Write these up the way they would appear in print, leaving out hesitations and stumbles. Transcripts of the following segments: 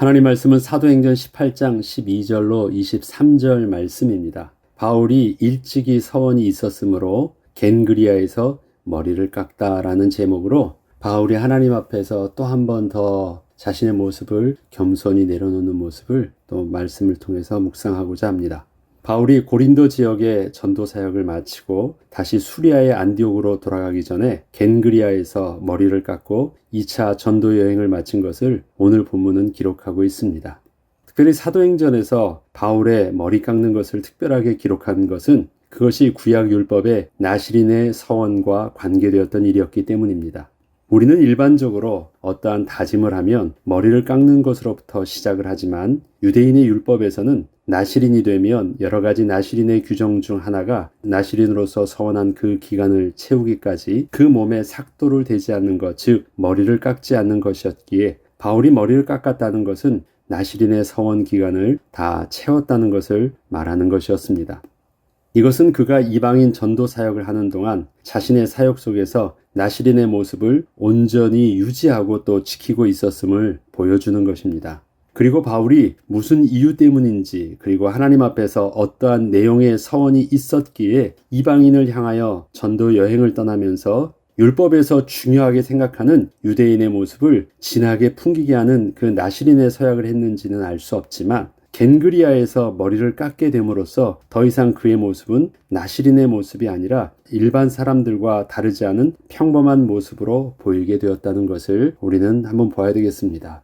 하나님 말씀은 사도행전 18장 12절로 23절 말씀입니다. 바울이 일찍이 서원이 있었으므로 겐그리아에서 머리를 깎다라는 제목으로 바울이 하나님 앞에서 또 한 번 더 자신의 모습을 겸손히 내려놓는 모습을 또 말씀을 통해서 묵상하고자 합니다. 바울이 고린도 지역의 전도 사역을 마치고 다시 수리아의 안디옥으로 돌아가기 전에 겐그리아에서 머리를 깎고 2차 전도 여행을 마친 것을 오늘 본문은 기록하고 있습니다. 특별히 사도행전에서 바울의 머리 깎는 것을 특별하게 기록한 것은 그것이 구약율법의 나시린의 서원과 관계되었던 일이었기 때문입니다. 우리는 일반적으로 어떠한 다짐을 하면 머리를 깎는 것으로부터 시작을 하지만 유대인의 율법에서는 나시린이 되면 여러 가지 나시린의 규정 중 하나가 나시린으로서 서원한 그 기간을 채우기까지 그 몸에 삭도를 대지 않는 것, 즉 머리를 깎지 않는 것이었기에 바울이 머리를 깎았다는 것은 나시린의 서원 기간을 다 채웠다는 것을 말하는 것이었습니다. 이것은 그가 이방인 전도 사역을 하는 동안 자신의 사역 속에서 나시린의 모습을 온전히 유지하고 또 지키고 있었음을 보여주는 것입니다. 그리고 바울이 무슨 이유 때문인지 그리고 하나님 앞에서 어떠한 내용의 서원이 있었기에 이방인을 향하여 전도 여행을 떠나면서 율법에서 중요하게 생각하는 유대인의 모습을 진하게 풍기게 하는 그 나시린의 서약을 했는지는 알 수 없지만 겐그리아에서 머리를 깎게 됨으로써 더 이상 그의 모습은 나시린의 모습이 아니라 일반 사람들과 다르지 않은 평범한 모습으로 보이게 되었다는 것을 우리는 한번 봐야 되겠습니다.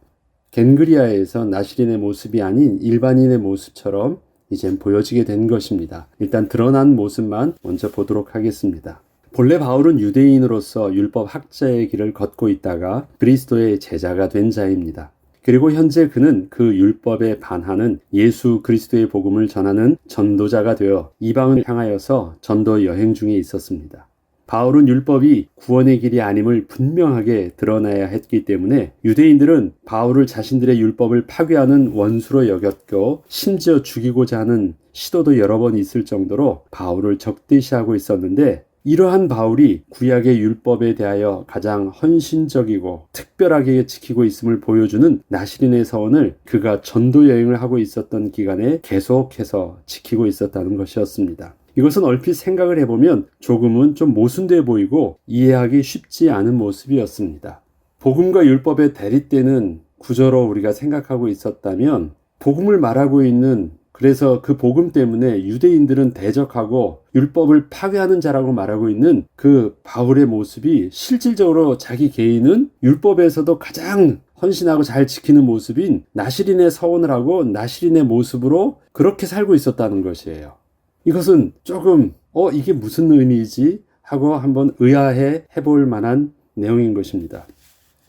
겐그리아에서 나시린의 모습이 아닌 일반인의 모습처럼 이젠 보여지게 된 것입니다. 일단 드러난 모습만 먼저 보도록 하겠습니다. 본래 바울은 유대인으로서 율법 학자의 길을 걷고 있다가 그리스도의 제자가 된 자입니다. 그리고 현재 그는 그 율법에 반하는 예수 그리스도의 복음을 전하는 전도자가 되어 이방을 향하여서 전도 여행 중에 있었습니다. 바울은 율법이 구원의 길이 아님을 분명하게 드러나야 했기 때문에 유대인들은 바울을 자신들의 율법을 파괴하는 원수로 여겼고 심지어 죽이고자 하는 시도도 여러 번 있을 정도로 바울을 적대시하고 있었는데 이러한 바울이 구약의 율법에 대하여 가장 헌신적이고 특별하게 지키고 있음을 보여주는 나시린의 서원을 그가 전도 여행을 하고 있었던 기간에 계속해서 지키고 있었다는 것이었습니다. 이것은 얼핏 생각을 해보면 조금은 좀 모순돼 보이고 이해하기 쉽지 않은 모습이었습니다. 복음과 율법의 대립되는 구조로 우리가 생각하고 있었다면 복음을 말하고 있는 그래서 그 복음 때문에 유대인들은 대적하고 율법을 파괴하는 자라고 말하고 있는 그 바울의 모습이 실질적으로 자기 개인은 율법에서도 가장 헌신하고 잘 지키는 모습인 나시린의 서원을 하고 나시린의 모습으로 그렇게 살고 있었다는 것이에요. 이것은 조금 이게 무슨 의미이지 하고 한번 의아해 해볼 만한 내용인 것입니다.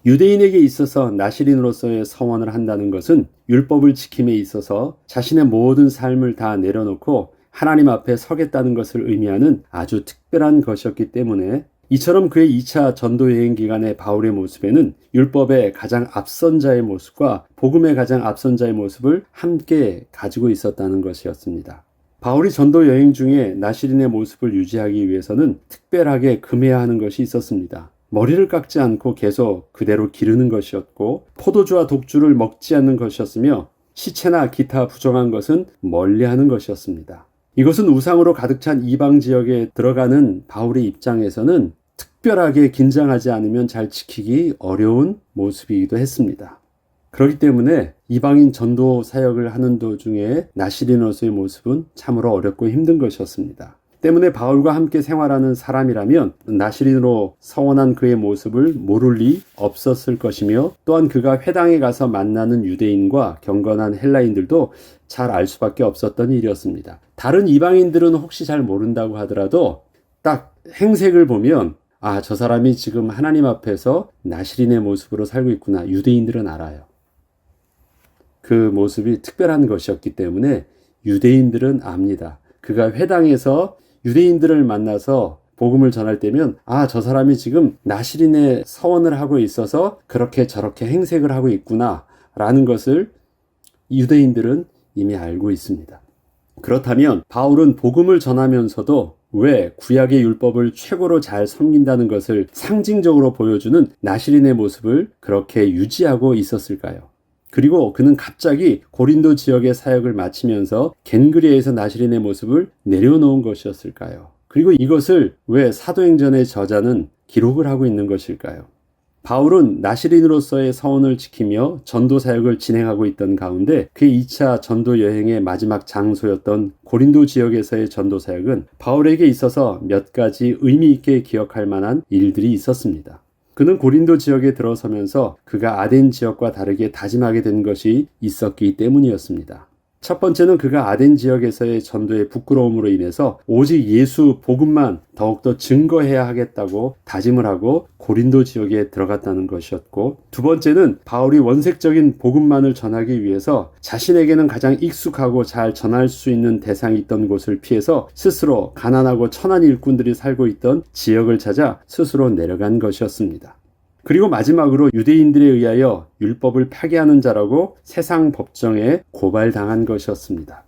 유대인에게 있어서 나시린으로서의 서원을 한다는 것은 율법을 지킴에 있어서 자신의 모든 삶을 다 내려놓고 하나님 앞에 서겠다는 것을 의미하는 아주 특별한 것이었기 때문에 이처럼 그의 2차 전도 여행 기간의 바울의 모습에는 율법의 가장 앞선 자의 모습과 복음의 가장 앞선 자의 모습을 함께 가지고 있었다는 것이었습니다. 바울이 전도 여행 중에 나시린의 모습을 유지하기 위해서는 특별하게 금해야 하는 것이 있었습니다. 머리를 깎지 않고 계속 그대로 기르는 것이었고 포도주와 독주를 먹지 않는 것이었으며 시체나 기타 부정한 것은 멀리하는 것이었습니다. 이것은 우상으로 가득 찬 이방 지역에 들어가는 바울의 입장에서는 특별하게 긴장하지 않으면 잘 지키기 어려운 모습이기도 했습니다. 그렇기 때문에 이방인 전도 사역을 하는 도중에 나시린으로서의 모습은 참으로 어렵고 힘든 것이었습니다. 때문에 바울과 함께 생활하는 사람이라면 나시린으로 서원한 그의 모습을 모를 리 없었을 것이며 또한 그가 회당에 가서 만나는 유대인과 경건한 헬라인들도 잘 알 수밖에 없었던 일이었습니다. 다른 이방인들은 혹시 잘 모른다고 하더라도 딱 행색을 보면 저 사람이 지금 하나님 앞에서 나시린의 모습으로 살고 있구나. 유대인들은 알아요. 그 모습이 특별한 것이었기 때문에 유대인들은 압니다. 그가 회당에서 유대인들을 만나서 복음을 전할 때면 저 사람이 지금 나시린의 서원을 하고 있어서 그렇게 저렇게 행색을 하고 있구나 라는 것을 유대인들은 이미 알고 있습니다. 그렇다면 바울은 복음을 전하면서도 왜 구약의 율법을 최고로 잘 섬긴다는 것을 상징적으로 보여주는 나시린의 모습을 그렇게 유지하고 있었을까요? 그리고 그는 갑자기 고린도 지역의 사역을 마치면서 겐그리아에서 나시린의 모습을 내려놓은 것이었을까요? 그리고 이것을 왜 사도행전의 저자는 기록을 하고 있는 것일까요? 바울은 나시린으로서의 서원을 지키며 전도 사역을 진행하고 있던 가운데 그의 2차 전도 여행의 마지막 장소였던 고린도 지역에서의 전도 사역은 바울에게 있어서 몇 가지 의미 있게 기억할 만한 일들이 있었습니다. 그는 고린도 지역에 들어서면서 그가 아덴 지역과 다르게 다짐하게 된 것이 있었기 때문이었습니다. 첫 번째는 그가 아덴 지역에서의 전도의 부끄러움으로 인해서 오직 예수 복음만 더욱더 증거해야 하겠다고 다짐을 하고 고린도 지역에 들어갔다는 것이었고, 두 번째는 바울이 원색적인 복음만을 전하기 위해서 자신에게는 가장 익숙하고 잘 전할 수 있는 대상이 있던 곳을 피해서 스스로 가난하고 천한 일꾼들이 살고 있던 지역을 찾아 스스로 내려간 것이었습니다. 그리고 마지막으로 유대인들에 의하여 율법을 파괴하는 자라고 세상 법정에 고발당한 것이었습니다.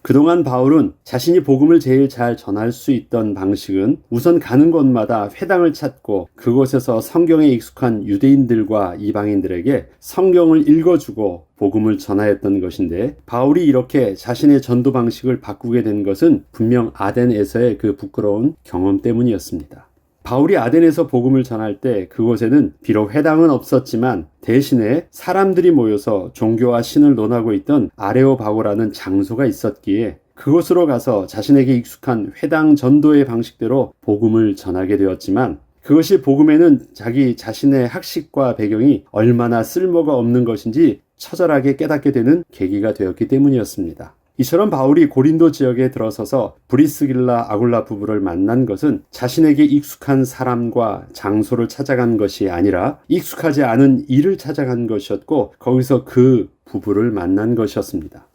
그동안 바울은 자신이 복음을 제일 잘 전할 수 있던 방식은 우선 가는 곳마다 회당을 찾고 그곳에서 성경에 익숙한 유대인들과 이방인들에게 성경을 읽어주고 복음을 전하였던 것인데, 바울이 이렇게 자신의 전도 방식을 바꾸게 된 것은 분명 아덴에서의 그 부끄러운 경험 때문이었습니다. 바울이 아덴에서 복음을 전할 때 그곳에는 비록 회당은 없었지만 대신에 사람들이 모여서 종교와 신을 논하고 있던 아레오바고라는 장소가 있었기에 그곳으로 가서 자신에게 익숙한 회당 전도의 방식대로 복음을 전하게 되었지만, 그것이 복음에는 자기 자신의 학식과 배경이 얼마나 쓸모가 없는 것인지 처절하게 깨닫게 되는 계기가 되었기 때문이었습니다. 이처럼 바울이 고린도 지역에 들어서서 브리스길라 아굴라 부부를 만난 것은 자신에게 익숙한 사람과 장소를 찾아간 것이 아니라 익숙하지 않은 일을 찾아간 것이었고, 거기서 그 부부를 만난 것이었습니다.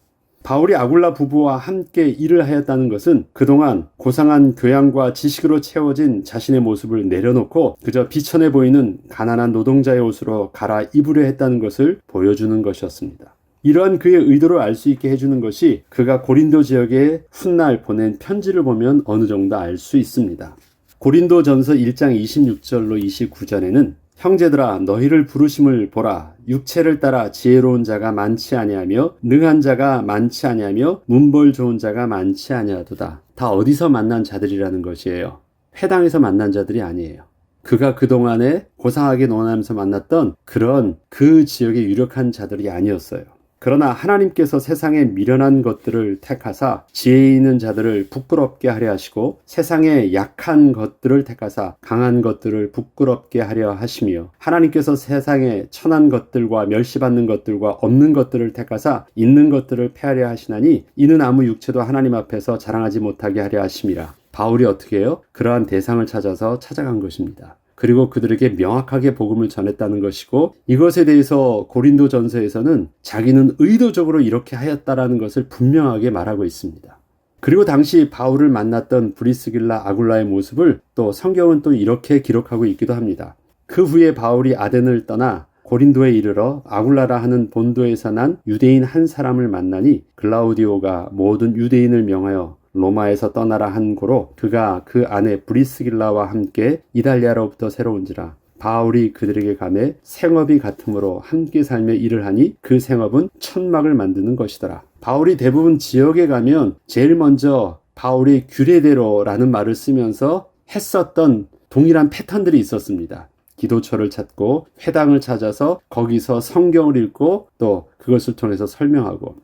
바울이 아굴라 부부와 함께 일을 하였다는 것은 그동안 고상한 교양과 지식으로 채워진 자신의 모습을 내려놓고 그저 비천해 보이는 가난한 노동자의 옷으로 갈아입으려 했다는 것을 보여주는 것이었습니다. 이러한 그의 의도를 알 수 있게 해주는 것이 그가 고린도 지역에 훗날 보낸 편지를 보면 어느 정도 알 수 있습니다. 고린도 전서 1장 26절로 29절에는 형제들아 너희를 부르심을 보라. 육체를 따라 지혜로운 자가 많지 아니하며 능한 자가 많지 아니하며 문벌 좋은 자가 많지 아니하도다. 다 어디서 만난 자들이라는 것이에요. 회당에서 만난 자들이 아니에요. 그가 그동안에 고상하게 논하면서 만났던 그런 그 지역의 유력한 자들이 아니었어요. 그러나 하나님께서 세상에 미련한 것들을 택하사 지혜 있는 자들을 부끄럽게 하려 하시고 세상에 약한 것들을 택하사 강한 것들을 부끄럽게 하려 하시며, 하나님께서 세상에 천한 것들과 멸시받는 것들과 없는 것들을 택하사 있는 것들을 폐하려 하시나니 이는 아무 육체도 하나님 앞에서 자랑하지 못하게 하려 하심이라. 바울이 어떻게 해요? 그러한 대상을 찾아서 찾아간 것입니다. 그리고 그들에게 명확하게 복음을 전했다는 것이고, 이것에 대해서 고린도 전서에서는 자기는 의도적으로 이렇게 하였다라는 것을 분명하게 말하고 있습니다. 그리고 당시 바울을 만났던 브리스길라 아굴라의 모습을 또 성경은 또 이렇게 기록하고 있기도 합니다. 그 후에 바울이 아덴을 떠나 고린도에 이르러 아굴라라 하는 본도에서 난 유대인 한 사람을 만나니 글라우디오가 모든 유대인을 명하여 로마에서 떠나라 한 고로 그가 그 아내 브리스길라와 함께 이달리아로부터 새로 온지라. 바울이 그들에게 가매 생업이 같으므로 함께 살며 일을 하니 그 생업은 천막을 만드는 것이더라. 바울이 대부분 지역에 가면 제일 먼저 바울이 규례대로라는 말을 쓰면서 했었던 동일한 패턴들이 있었습니다. 기도처를 찾고 회당을 찾아서 거기서 성경을 읽고 또 그것을 통해서 설명하고,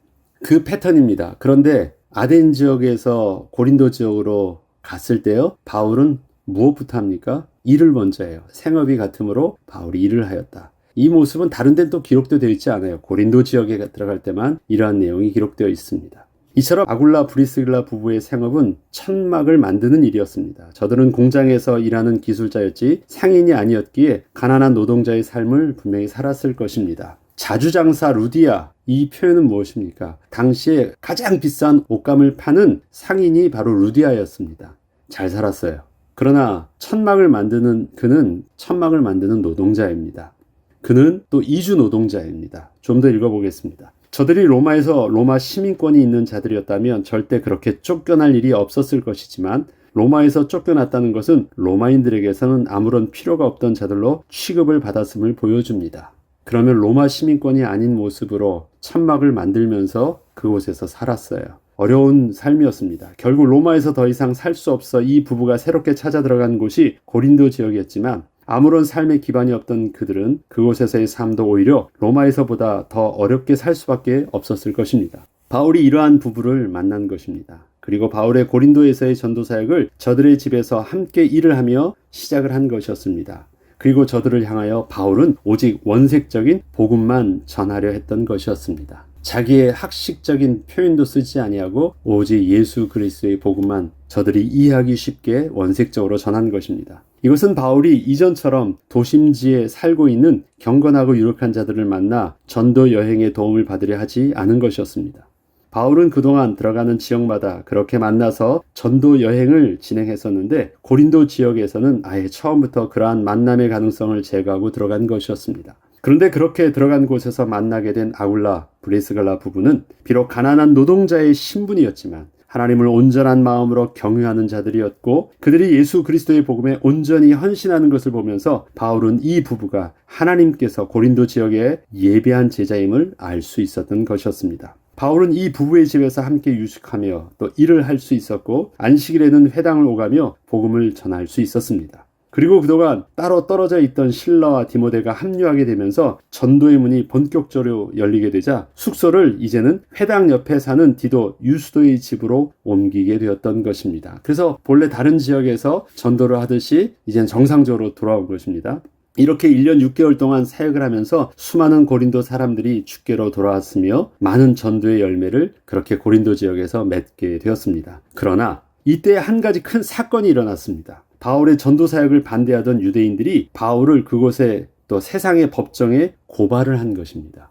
그 패턴입니다. 그런데 아덴 지역에서 고린도 지역으로 갔을 때요, 바울은 무엇부터 합니까? 일을 먼저 해요. 생업이 같으므로 바울이 일을 하였다. 이 모습은 다른 데는 또 기록되어 있지 않아요. 고린도 지역에 들어갈 때만 이러한 내용이 기록되어 있습니다. 이처럼 아굴라 브리스길라 부부의 생업은 천막을 만드는 일이었습니다. 저들은 공장에서 일하는 기술자였지 상인이 아니었기에 가난한 노동자의 삶을 분명히 살았을 것입니다. 자주장사 루디아, 이 표현은 무엇입니까? 당시에 가장 비싼 옷감을 파는 상인이 바로 루디아였습니다. 잘 살았어요. 그러나 천막을 만드는 그는 천막을 만드는 노동자입니다. 그는 또 이주 노동자입니다. 좀 더 읽어보겠습니다. 저들이 로마에서 로마 시민권이 있는 자들이었다면 절대 그렇게 쫓겨날 일이 없었을 것이지만, 로마에서 쫓겨났다는 것은 로마인들에게서는 아무런 필요가 없던 자들로 취급을 받았음을 보여줍니다. 그러면 로마 시민권이 아닌 모습으로 천막을 만들면서 그곳에서 살았어요. 어려운 삶이었습니다. 결국 로마에서 더 이상 살 수 없어 이 부부가 새롭게 찾아 들어간 곳이 고린도 지역이었지만 아무런 삶의 기반이 없던 그들은 그곳에서의 삶도 오히려 로마에서보다 더 어렵게 살 수밖에 없었을 것입니다. 바울이 이러한 부부를 만난 것입니다. 그리고 바울의 고린도에서의 전도 사역을 저들의 집에서 함께 일을 하며 시작을 한 것이었습니다. 그리고 저들을 향하여 바울은 오직 원색적인 복음만 전하려 했던 것이었습니다. 자기의 학식적인 표현도 쓰지 아니하고 오직 예수 그리스도의 복음만 저들이 이해하기 쉽게 원색적으로 전한 것입니다. 이것은 바울이 이전처럼 도심지에 살고 있는 경건하고 유력한 자들을 만나 전도 여행에 도움을 받으려 하지 않은 것이었습니다. 바울은 그동안 들어가는 지역마다 그렇게 만나서 전도 여행을 진행했었는데 고린도 지역에서는 아예 처음부터 그러한 만남의 가능성을 제거하고 들어간 것이었습니다. 그런데 그렇게 들어간 곳에서 만나게 된 아굴라, 브리스갈라 부부는 비록 가난한 노동자의 신분이었지만 하나님을 온전한 마음으로 경외하는 자들이었고 그들이 예수 그리스도의 복음에 온전히 헌신하는 것을 보면서 바울은 이 부부가 하나님께서 고린도 지역에 예배한 제자임을 알 수 있었던 것이었습니다. 바울은 이 부부의 집에서 함께 유숙하며 또 일을 할 수 있었고 안식일에는 회당을 오가며 복음을 전할 수 있었습니다. 그리고 그동안 따로 떨어져 있던 실라와 디모데가 합류하게 되면서 전도의 문이 본격적으로 열리게 되자 숙소를 이제는 회당 옆에 사는 디도 유스도의 집으로 옮기게 되었던 것입니다. 그래서 본래 다른 지역에서 전도를 하듯이 이제는 정상적으로 돌아온 것입니다. 이렇게 1년 6개월 동안 사역을 하면서 수많은 고린도 사람들이 주께로 돌아왔으며 많은 전도의 열매를 그렇게 고린도 지역에서 맺게 되었습니다. 그러나 이때 한 가지 큰 사건이 일어났습니다. 바울의 전도 사역을 반대하던 유대인들이 바울을 그곳에 또 세상의 법정에 고발을 한 것입니다.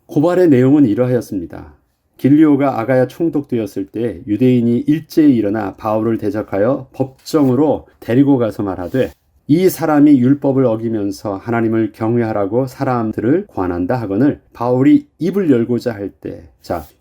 고발의 내용은 이러하였습니다. 길리오가 아가야 총독되었을 때 유대인이 일제히 일어나 바울을 대적하여 법정으로 데리고 가서 말하되 이 사람이 율법을 어기면서 하나님을 경외하라고 사람들을 권한다 하거늘 바울이 입을 열고자 할 때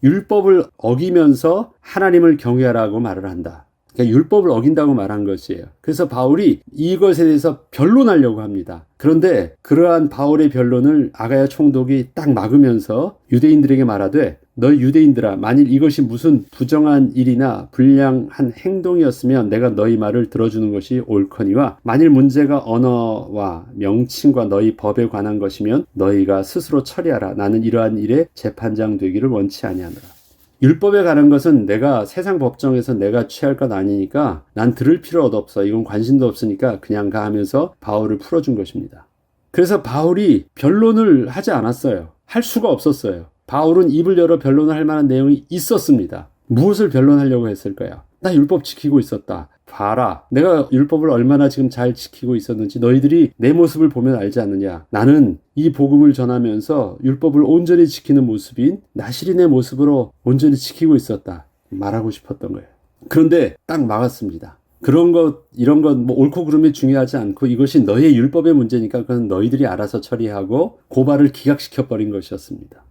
율법을 어기면서 하나님을 경외하라고 말을 한다. 그러니까 율법을 어긴다고 말한 것이에요. 그래서 바울이 이것에 대해서 변론하려고 합니다. 그런데 그러한 바울의 변론을 아가야 총독이 딱 막으면서 유대인들에게 말하되 너희 유대인들아 만일 이것이 무슨 부정한 일이나 불량한 행동이었으면 내가 너희 말을 들어주는 것이 옳거니와 만일 문제가 언어와 명칭과 너희 법에 관한 것이면 너희가 스스로 처리하라. 나는 이러한 일에 재판장 되기를 원치 아니하노라. 율법에 관한 것은 내가 세상 법정에서 내가 취할 것 아니니까 난 들을 필요도 없어. 이건 관심도 없으니까 그냥 가 하면서 바울을 풀어준 것입니다. 그래서 바울이 변론을 하지 않았어요. 할 수가 없었어요. 바울은 입을 열어 변론을 할 만한 내용이 있었습니다. 무엇을 변론하려고 했을까요? 나 율법 지키고 있었다. 봐라. 내가 율법을 얼마나 지금 잘 지키고 있었는지 너희들이 내 모습을 보면 알지 않느냐. 나는 이 복음을 전하면서 율법을 온전히 지키는 모습인 나시린의 모습으로 온전히 지키고 있었다. 말하고 싶었던 거예요. 그런데 딱 막았습니다. 그런 것, 이런 것, 옳고 그름이 중요하지 않고 이것이 너희의 율법의 문제니까 그건 너희들이 알아서 처리하고 고발을 기각시켜버린 것이었습니다.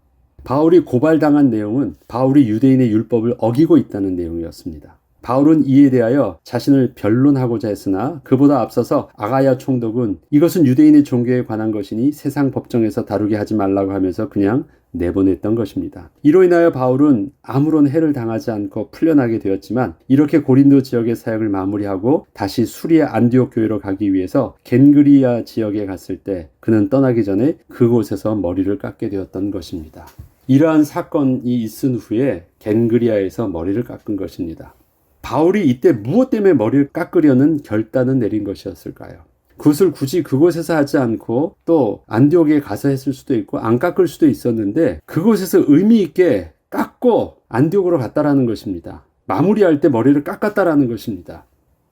바울이 고발당한 내용은 바울이 유대인의 율법을 어기고 있다는 내용이었습니다. 바울은 이에 대하여 자신을 변론하고자 했으나 그보다 앞서서 아가야 총독은 이것은 유대인의 종교에 관한 것이니 세상 법정에서 다루게 하지 말라고 하면서 그냥 내보냈던 것입니다. 이로 인하여 바울은 아무런 해를 당하지 않고 풀려나게 되었지만 이렇게 고린도 지역의 사역을 마무리하고 다시 수리의 안디옥 교회로 가기 위해서 겐그리아 지역에 갔을 때 그는 떠나기 전에 그곳에서 머리를 깎게 되었던 것입니다. 이러한 사건이 있은 후에 겐그리아에서 머리를 깎은 것입니다. 바울이 이때 무엇 때문에 머리를 깎으려는 결단을 내린 것이었을까요? 그것을 굳이 그곳에서 하지 않고 또 안디옥에 가서 했을 수도 있고 안 깎을 수도 있었는데 그곳에서 의미 있게 깎고 안디옥으로 갔다라는 것입니다. 마무리할 때 머리를 깎았다라는 것입니다.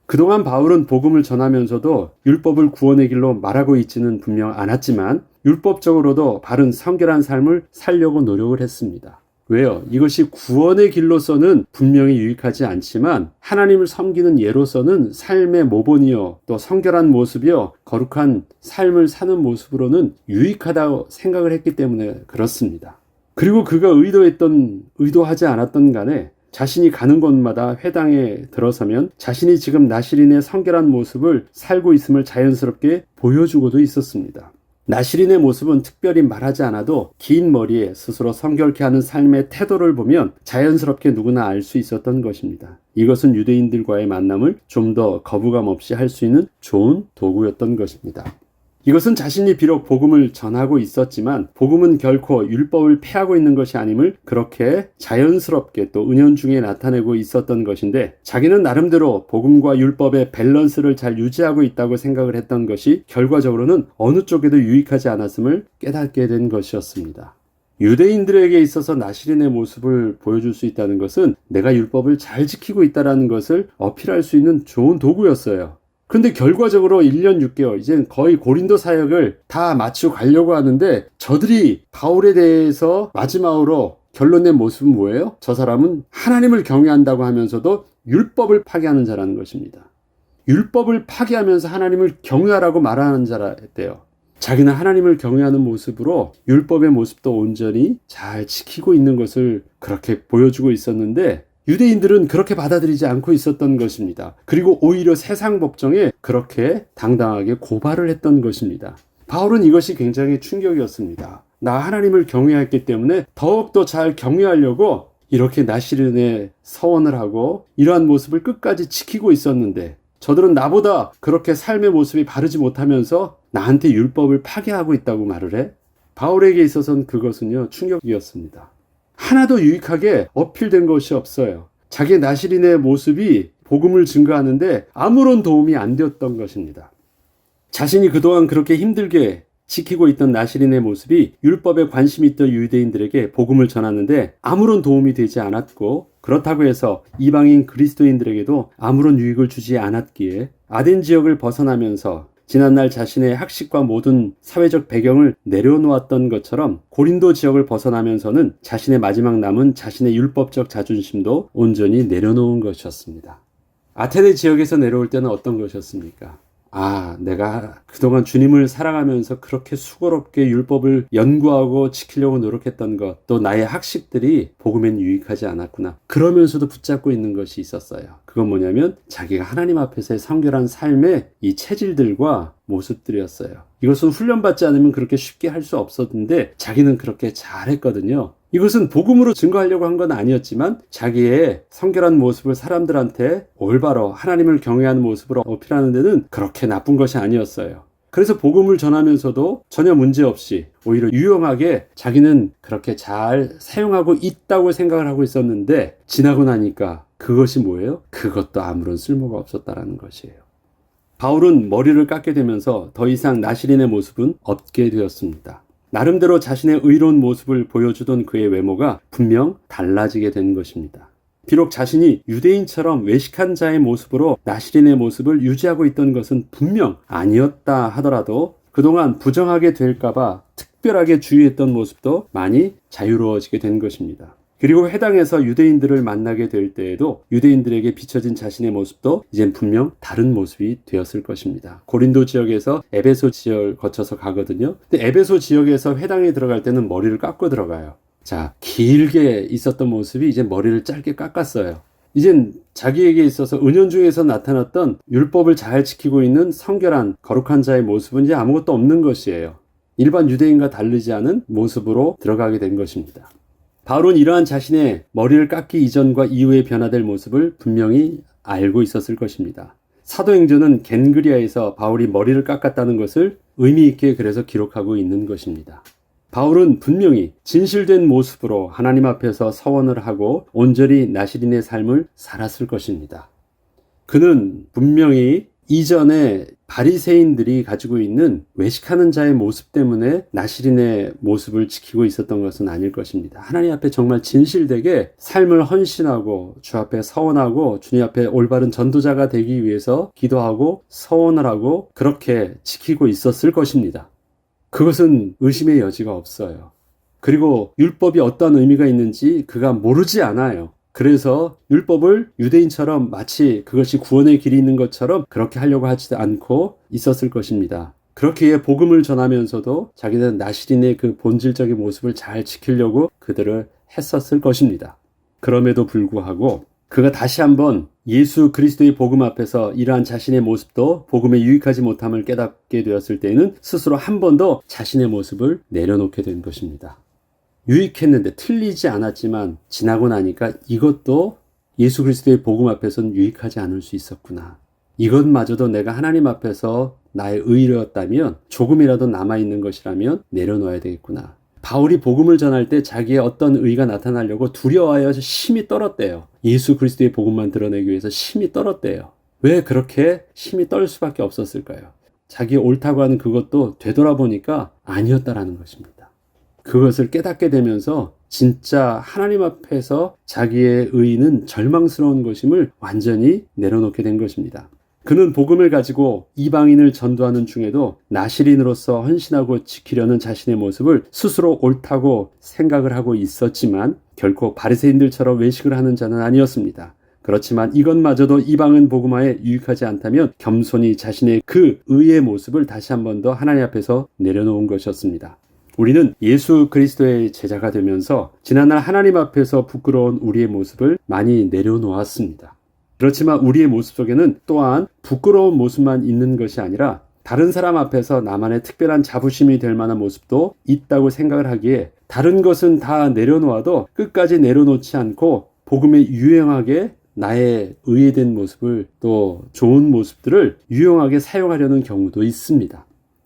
그동안 바울은 복음을 전하면서도 율법을 구원의 길로 말하고 있지는 분명 않았지만 율법적으로도 바른 성결한 삶을 살려고 노력을 했습니다. 왜요? 이것이 구원의 길로서는 분명히 유익하지 않지만 하나님을 섬기는 예로서는 삶의 모본이요 또 성결한 모습이요 거룩한 삶을 사는 모습으로는 유익하다고 생각을 했기 때문에 그렇습니다. 그리고 그가 의도하지 않았던 간에 자신이 가는 곳마다 회당에 들어서면 자신이 지금 나시린의 성결한 모습을 살고 있음을 자연스럽게 보여주고도 있었습니다. 나시린의 모습은 특별히 말하지 않아도 긴 머리에 스스로 성결케 하는 삶의 태도를 보면 자연스럽게 누구나 알 수 있었던 것입니다. 이것은 유대인들과의 만남을 좀 더 거부감 없이 할 수 있는 좋은 도구였던 것입니다. 이것은 자신이 비록 복음을 전하고 있었지만 복음은 결코 율법을 폐하고 있는 것이 아님을 그렇게 자연스럽게 또 은연중에 나타내고 있었던 것인데, 자기는 나름대로 복음과 율법의 밸런스를 잘 유지하고 있다고 생각을 했던 것이 결과적으로는 어느 쪽에도 유익하지 않았음을 깨닫게 된 것이었습니다. 유대인들에게 있어서 나시린의 모습을 보여줄 수 있다는 것은 내가 율법을 잘 지키고 있다는 것을 어필할 수 있는 좋은 도구였어요. 근데 결과적으로 1년 6개월, 이제 거의 고린도 사역을 다 마치고 가려고 하는데 저들이 바울에 대해서 마지막으로 결론 낸 모습은 뭐예요? 저 사람은 하나님을 경외한다고 하면서도 율법을 파괴하는 자라는 것입니다. 율법을 파괴하면서 하나님을 경외하라고 말하는 자라였대요. 자기는 하나님을 경외하는 모습으로 율법의 모습도 온전히 잘 지키고 있는 것을 그렇게 보여주고 있었는데, 유대인들은 그렇게 받아들이지 않고 있었던 것입니다. 그리고 오히려 세상 법정에 그렇게 당당하게 고발을 했던 것입니다. 바울은 이것이 굉장히 충격이었습니다. 나 하나님을 경외했기 때문에 더욱더 잘 경외하려고 이렇게 나시린에 서원을 하고 이러한 모습을 끝까지 지키고 있었는데, 저들은 나보다 그렇게 삶의 모습이 바르지 못하면서 나한테 율법을 파괴하고 있다고 말을 해? 바울에게 있어서는 그것은요, 충격이었습니다. 하나도 유익하게 어필된 것이 없어요. 자기 나시린의 모습이 복음을 증거하는데 아무런 도움이 안 되었던 것입니다. 자신이 그동안 그렇게 힘들게 지키고 있던 나시린의 모습이 율법에 관심이 있던 유대인들에게 복음을 전하는데 아무런 도움이 되지 않았고, 그렇다고 해서 이방인 그리스도인들에게도 아무런 유익을 주지 않았기에 아덴 지역을 벗어나면서 지난날 자신의 학식과 모든 사회적 배경을 내려놓았던 것처럼 고린도 지역을 벗어나면서는 자신의 마지막 남은 자신의 율법적 자존심도 온전히 내려놓은 것이었습니다. 아테네 지역에서 내려올 때는 어떤 것이었습니까? 내가 그동안 주님을 사랑하면서 그렇게 수고롭게 율법을 연구하고 지키려고 노력했던 것, 또 나의 학식들이 복음엔 유익하지 않았구나. 그러면서도 붙잡고 있는 것이 있었어요. 그건 뭐냐면 자기가 하나님 앞에서의 성결한 삶의 이 체질들과 모습들이었어요. 이것은 훈련받지 않으면 그렇게 쉽게 할 수 없었는데 자기는 그렇게 잘했거든요. 이것은 복음으로 증거하려고 한 건 아니었지만 자기의 성결한 모습을 사람들한테 올바로 하나님을 경외하는 모습으로 어필하는 데는 그렇게 나쁜 것이 아니었어요. 그래서 복음을 전하면서도 전혀 문제없이 오히려 유용하게 자기는 그렇게 잘 사용하고 있다고 생각을 하고 있었는데, 지나고 나니까 그것이 뭐예요? 그것도 아무런 쓸모가 없었다라는 것이에요. 바울은 머리를 깎게 되면서 더 이상 나시린의 모습은 없게 되었습니다. 나름대로 자신의 의로운 모습을 보여주던 그의 외모가 분명 달라지게 된 것입니다. 비록 자신이 유대인처럼 외식한 자의 모습으로 나시린의 모습을 유지하고 있던 것은 분명 아니었다 하더라도 그동안 부정하게 될까봐 특별하게 주의했던 모습도 많이 자유로워지게 된 것입니다. 그리고 회당에서 유대인들을 만나게 될 때에도 유대인들에게 비춰진 자신의 모습도 이젠 분명 다른 모습이 되었을 것입니다. 고린도 지역에서 에베소 지역을 거쳐서 가거든요. 근데 에베소 지역에서 회당에 들어갈 때는 머리를 깎고 들어가요. 자, 길게 있었던 모습이 이제 머리를 짧게 깎았어요. 이젠 자기에게 있어서 은연중에서 나타났던 율법을 잘 지키고 있는 성결한 거룩한 자의 모습은 이제 아무것도 없는 것이에요. 일반 유대인과 다르지 않은 모습으로 들어가게 된 것입니다. 바울은 이러한 자신의 머리를 깎기 이전과 이후에 변화될 모습을 분명히 알고 있었을 것입니다. 사도행전은 겐그리아에서 바울이 머리를 깎았다는 것을 의미 있게 그래서 기록하고 있는 것입니다. 바울은 분명히 진실된 모습으로 하나님 앞에서 서원을 하고 온전히 나시린의 삶을 살았을 것입니다. 그는 분명히 이전에 바리새인들이 가지고 있는 외식하는 자의 모습 때문에 나시린의 모습을 지키고 있었던 것은 아닐 것입니다. 하나님 앞에 정말 진실되게 삶을 헌신하고 주 앞에 서원하고 주님 앞에 올바른 전도자가 되기 위해서 기도하고 서원을 하고 그렇게 지키고 있었을 것입니다. 그것은 의심의 여지가 없어요. 그리고 율법이 어떤 의미가 있는지 그가 모르지 않아요. 그래서 율법을 유대인처럼 마치 그것이 구원의 길이 있는 것처럼 그렇게 하려고 하지 않고 있었을 것입니다. 그렇기에 복음을 전하면서도 자기는 나시린의 그 본질적인 모습을 잘 지키려고 그들을 했었을 것입니다. 그럼에도 불구하고 그가 다시 한번 예수 그리스도의 복음 앞에서 이러한 자신의 모습도 복음에 유익하지 못함을 깨닫게 되었을 때에는 스스로 한 번 더 자신의 모습을 내려놓게 된 것입니다. 유익했는데, 틀리지 않았지만 지나고 나니까 이것도 예수 그리스도의 복음 앞에서는 유익하지 않을 수 있었구나. 이것마저도 내가 하나님 앞에서 나의 의였다면, 조금이라도 남아있는 것이라면 내려놓아야 되겠구나. 바울이 복음을 전할 때 자기의 어떤 의가 나타나려고 두려워하여 심히 떨었대요. 예수 그리스도의 복음만 드러내기 위해서 심히 떨었대요. 왜 그렇게 심히 떨 수밖에 없었을까요? 자기 옳다고 하는 그것도 되돌아보니까 아니었다라는 것입니다. 그것을 깨닫게 되면서 진짜 하나님 앞에서 자기의 의는 절망스러운 것임을 완전히 내려놓게 된 것입니다. 그는 복음을 가지고 이방인을 전도하는 중에도 나시린으로서 헌신하고 지키려는 자신의 모습을 스스로 옳다고 생각을 하고 있었지만 결코 바리새인들처럼 외식을 하는 자는 아니었습니다. 그렇지만 이것마저도 이방인 복음화에 유익하지 않다면 겸손히 자신의 그 의의 모습을 다시 한 번 더 하나님 앞에서 내려놓은 것이었습니다. 우리는 예수 그리스도의 제자가 되면서 지난날 하나님 앞에서 부끄러운 우리의 모습을 많이 내려놓았습니다. 그렇지만 우리의 모습 속에는 또한 부끄러운 모습만 있는 것이 아니라 다른 사람 앞에서 나만의 특별한 자부심이 될 만한 모습도 있다고 생각을 하기에 다른 것은 다 내려놓아도 끝까지 내려놓지 않고 복음에 유용하게 나의 의의된 모습을, 또 좋은 모습들을 유용하게 사용하려는 경우도 있습니다.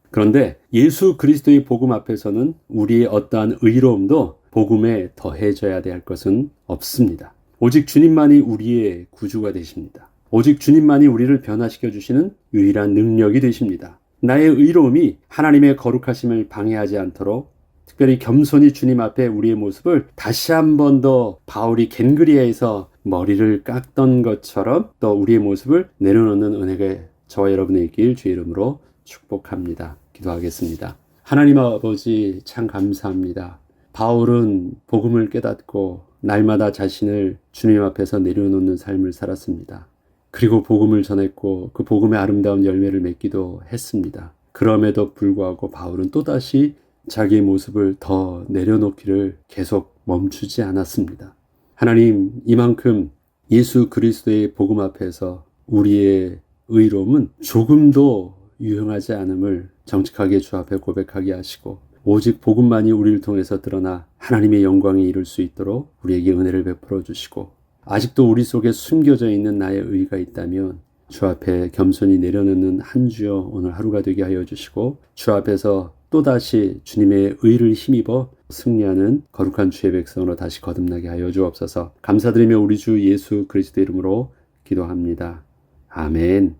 그런데 예수 그리스도의 복음 앞에서는 우리의 어떠한 의로움도 복음에 더해져야 될 것은 없습니다. 오직 주님만이 우리의 구주가 되십니다. 오직 주님만이 우리를 변화시켜 주시는 유일한 능력이 되십니다. 나의 의로움이 하나님의 거룩하심을 방해하지 않도록 특별히 겸손히 주님 앞에 우리의 모습을 다시 한 번 더 바울이 겐그리아에서 머리를 깎던 것처럼 또 우리의 모습을 내려놓는 은혜가 저와 여러분의 있길 주의 이름으로 축복합니다. 기도하겠습니다. 하나님 아버지, 참 감사합니다. 바울은 복음을 깨닫고 날마다 자신을 주님 앞에서 내려놓는 삶을 살았습니다. 그리고 복음을 전했고 그 복음의 아름다운 열매를 맺기도 했습니다. 그럼에도 불구하고 바울은 또다시 자기의 모습을 더 내려놓기를 계속 멈추지 않았습니다. 하나님, 이만큼 예수 그리스도의 복음 앞에서 우리의 의로움은 조금도 유용하지 않음을 정직하게 주 앞에 고백하게 하시고 오직 복음만이 우리를 통해서 드러나 하나님의 영광에 이를 수 있도록 우리에게 은혜를 베풀어 주시고, 아직도 우리 속에 숨겨져 있는 나의 의가 있다면 주 앞에 겸손히 내려놓는 한 주여 오늘 하루가 되게 하여 주시고, 주 앞에서 또다시 주님의 의를 힘입어 승리하는 거룩한 주의 백성으로 다시 거듭나게 하여 주옵소서. 감사드리며 우리 주 예수 그리스도 이름으로 기도합니다. 아멘.